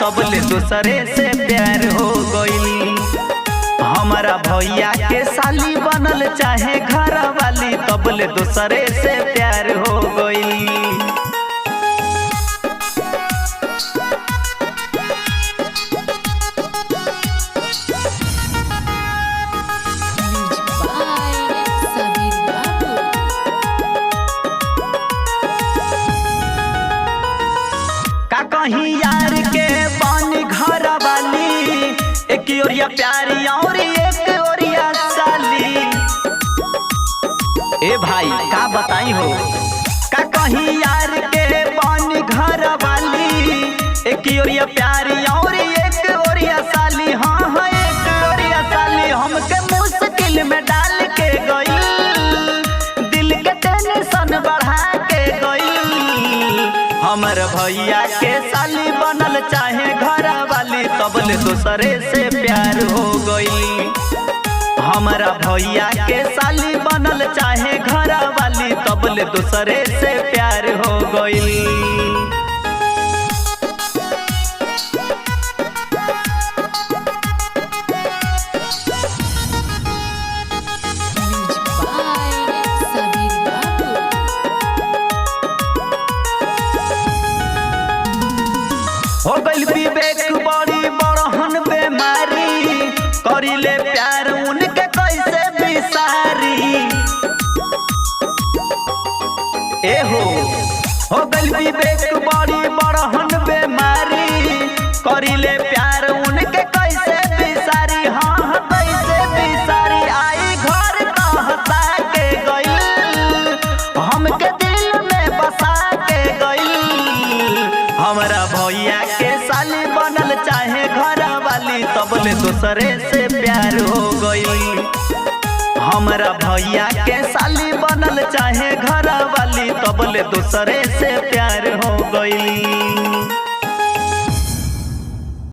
तबले दूसरे से प्यार हो गइल। हमारा भैया के साली बनल चाहे घर वाली तबले दूसरे से प्यार हो गइल। कहीं यार के बानी घर वाली एक ओरिया प्यारी और एक ओरिया साली। ए भाई का बताई हो का कहीं यार के बानी घर वाली एक ओरिया प्यारी और एक ओरिया साली। हाँ हाँ एक ओरिया साली हमके मुश्किल में डाल के गई, दिल के टेंशन बढ़ा के गई। हमर भैया के साली बनल चाहे घर वाली तबले दूसरे से प्यार हो गई। हमारा भैया के साली बनल चाहे घर वाली तबले दूसरे से प्यार हो गई। हो गइल विवेक बड़ी बड़हन बेमारी, करिले प्यार उनके कैसे बिसारी। ए हो गइल विवेक बड़ी बड़हन बेमारी, करिले प्यार उनके कैसे बिसारी। हाँ कैसे बिसारी आई घर कहता के गइल, हमके दिल में बसा के गइल। हमारा भैया के साली बनल चाहे घर वाली तबले दूसरे से प्यार हो गई। हमारा भैया के साली बनल चाहे घर वाली तबले दूसरे से प्यार हो गई।